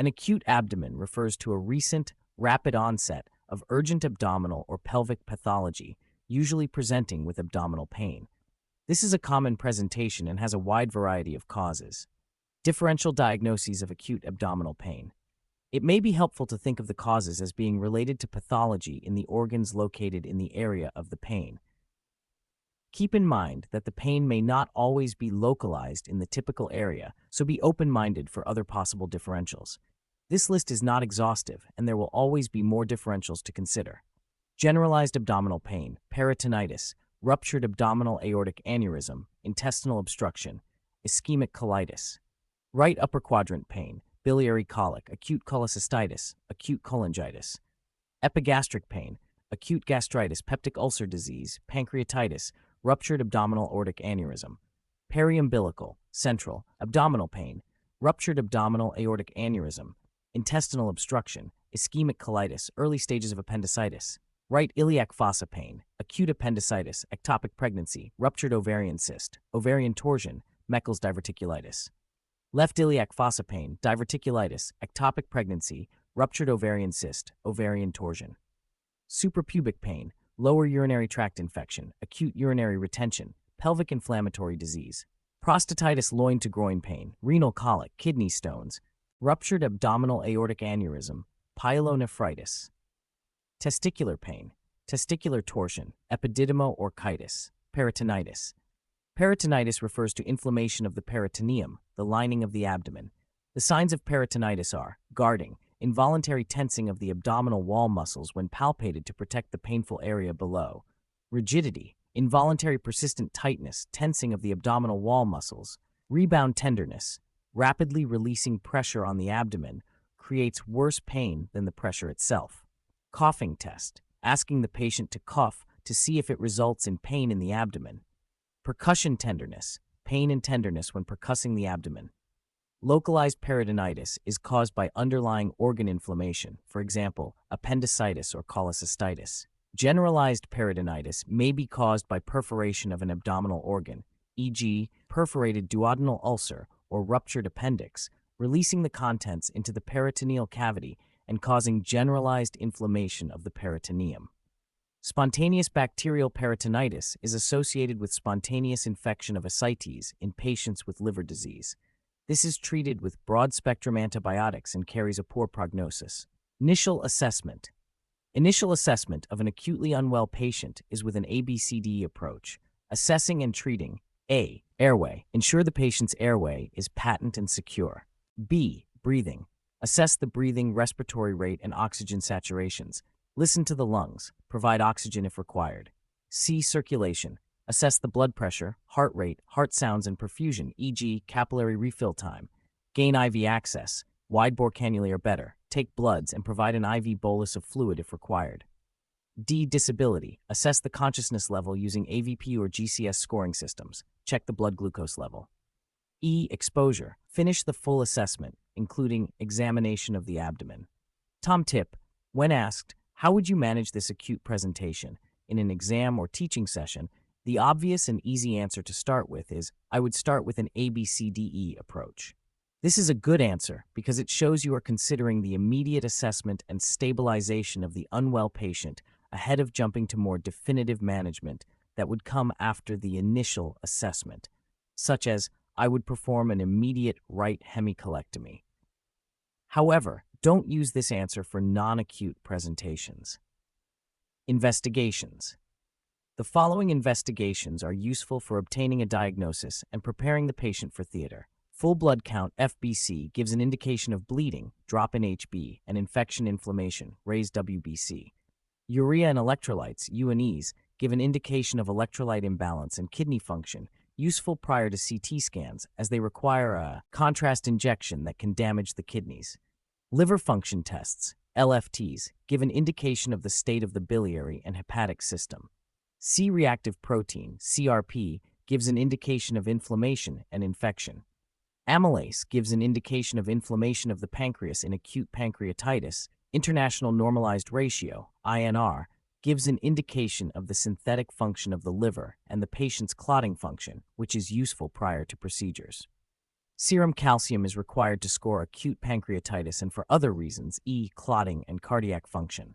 An acute abdomen refers to a recent, rapid onset of urgent abdominal or pelvic pathology, usually presenting with abdominal pain. This is a common presentation and has a wide variety of causes. Differential diagnoses of acute abdominal pain. It may be helpful to think of the causes as being related to pathology in the organs located in the area of the pain. Keep in mind that the pain may not always be localized in the typical area, so be open-minded for other possible differentials. This list is not exhaustive, and there will always be more differentials to consider. Generalized abdominal pain, peritonitis, ruptured abdominal aortic aneurysm, intestinal obstruction, ischemic colitis. Right upper quadrant pain, biliary colic, acute cholecystitis, acute cholangitis. Epigastric pain, acute gastritis, peptic ulcer disease, pancreatitis, ruptured abdominal aortic aneurysm. Periumbilical, central, abdominal pain, ruptured abdominal aortic aneurysm, intestinal obstruction, ischemic colitis, early stages of appendicitis. Right iliac fossa pain, acute appendicitis, ectopic pregnancy, ruptured ovarian cyst, ovarian torsion, Meckel's diverticulitis. Left iliac fossa pain, diverticulitis, ectopic pregnancy, ruptured ovarian cyst, ovarian torsion. Suprapubic pain, lower urinary tract infection, acute urinary retention, pelvic inflammatory disease. Prostatitis, loin to groin pain, renal colic, kidney stones, ruptured abdominal aortic aneurysm, pyelonephritis. Testicular pain, testicular torsion, epididymo-orchitis, peritonitis. Peritonitis refers to inflammation of the peritoneum, the lining of the abdomen. The signs of peritonitis are guarding, involuntary tensing of the abdominal wall muscles when palpated to protect the painful area below. Rigidity, involuntary persistent tightness, tensing of the abdominal wall muscles. Rebound tenderness, rapidly releasing pressure on the abdomen, creates worse pain than the pressure itself. Coughing test, asking the patient to cough to see if it results in pain in the abdomen. Percussion tenderness, pain and tenderness when percussing the abdomen. Localized peritonitis is caused by underlying organ inflammation, for example, appendicitis or cholecystitis. Generalized peritonitis may be caused by perforation of an abdominal organ, e.g., perforated duodenal ulcer or ruptured appendix, releasing the contents into the peritoneal cavity and causing generalized inflammation of the peritoneum. Spontaneous bacterial peritonitis is associated with spontaneous infection of ascites in patients with liver disease. This is treated with broad-spectrum antibiotics and carries a poor prognosis. Initial assessment. Initial assessment of an acutely unwell patient is with an ABCDE approach, assessing and treating A. Airway. Ensure the patient's airway is patent and secure. B. Breathing. Assess the breathing, respiratory rate, and oxygen saturations. Listen to the lungs. Provide oxygen if required. C. Circulation. Assess the blood pressure, heart rate, heart sounds, and perfusion, e.g., capillary refill time. Gain IV access. Wide-bore cannulae are better. Take bloods and provide an IV bolus of fluid if required. D. Disability. Assess the consciousness level using AVP or GCS scoring systems. Check the blood glucose level. E. Exposure. Finish the full assessment, including examination of the abdomen. Tom tip: when asked, how would you manage this acute presentation in an exam or teaching session, the obvious and easy answer to start with is, I would start with an ABCDE approach. This is a good answer because it shows you are considering the immediate assessment and stabilization of the unwell patient ahead of jumping to more definitive management that would come after the initial assessment, such as, I would perform an immediate right hemicolectomy. However, don't use this answer for non-acute presentations. Investigations. The following investigations are useful for obtaining a diagnosis and preparing the patient for theater. Full blood count, FBC, gives an indication of bleeding, drop in HB, and infection inflammation, raised WBC. Urea and electrolytes, U&Es, give an indication of electrolyte imbalance and kidney function, useful prior to CT scans as they require a contrast injection that can damage the kidneys. Liver function tests, LFTs, give an indication of the state of the biliary and hepatic system. C-reactive protein, CRP, gives an indication of inflammation and infection. Amylase gives an indication of inflammation of the pancreas in acute pancreatitis. International Normalized Ratio, INR, gives an indication of the synthetic function of the liver and the patient's clotting function, which is useful prior to procedures. Serum calcium is required to score acute pancreatitis and for other reasons, clotting and cardiac function.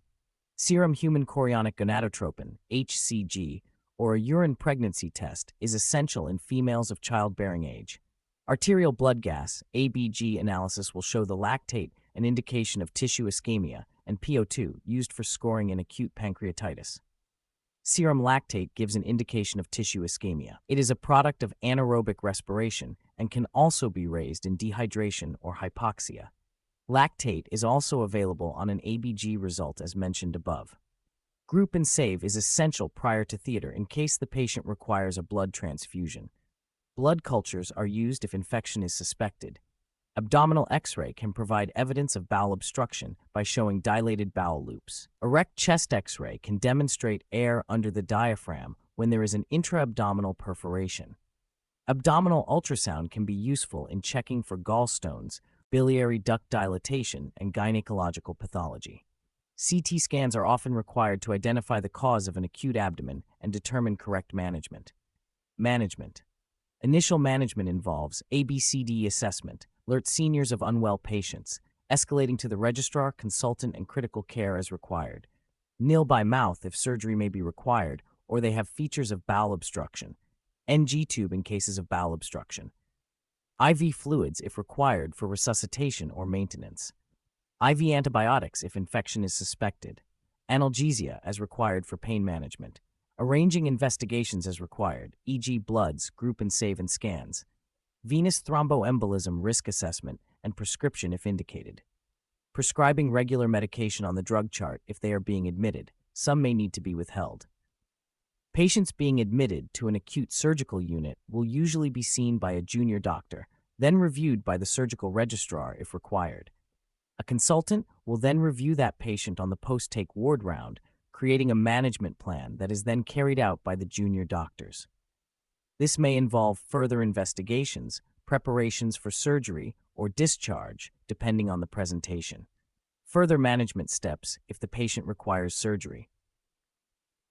Serum human chorionic gonadotropin, HCG, or a urine pregnancy test is essential in females of childbearing age. Arterial blood gas, ABG analysis will show the lactate, an indication of tissue ischemia, and PO2 used for scoring in acute pancreatitis. Serum lactate gives an indication of tissue ischemia. It is a product of anaerobic respiration and can also be raised in dehydration or hypoxia. Lactate is also available on an ABG result as mentioned above. Group and save is essential prior to theater in case the patient requires a blood transfusion. Blood cultures are used if infection is suspected. Abdominal X-ray can provide evidence of bowel obstruction by showing dilated bowel loops. Erect chest X-ray can demonstrate air under the diaphragm when there is an intra-abdominal perforation. Abdominal ultrasound can be useful in checking for gallstones, biliary duct dilatation, and gynecological pathology. CT scans are often required to identify the cause of an acute abdomen and determine correct management. Initial management involves ABCD assessment, alert seniors of unwell patients, escalating to the registrar, consultant, and critical care as required. Nil by mouth if surgery may be required or they have features of bowel obstruction. NG tube in cases of bowel obstruction. IV fluids if required for resuscitation or maintenance. IV antibiotics if infection is suspected. Analgesia as required for pain management. Arranging investigations as required, e.g. bloods, group and save and scans. Venous thromboembolism risk assessment and prescription if indicated. Prescribing regular medication on the drug chart if they are being admitted. Some may need to be withheld. Patients being admitted to an acute surgical unit will usually be seen by a junior doctor, then reviewed by the surgical registrar if required. A consultant will then review that patient on the post-take ward round, creating a management plan that is then carried out by the junior doctors. This may involve further investigations, preparations for surgery, or discharge, depending on the presentation. Further management steps if the patient requires surgery.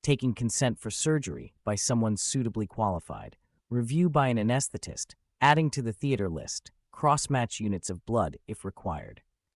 Taking consent for surgery by someone suitably qualified. Review by an anesthetist, adding to the theater list, cross-match units of blood if required.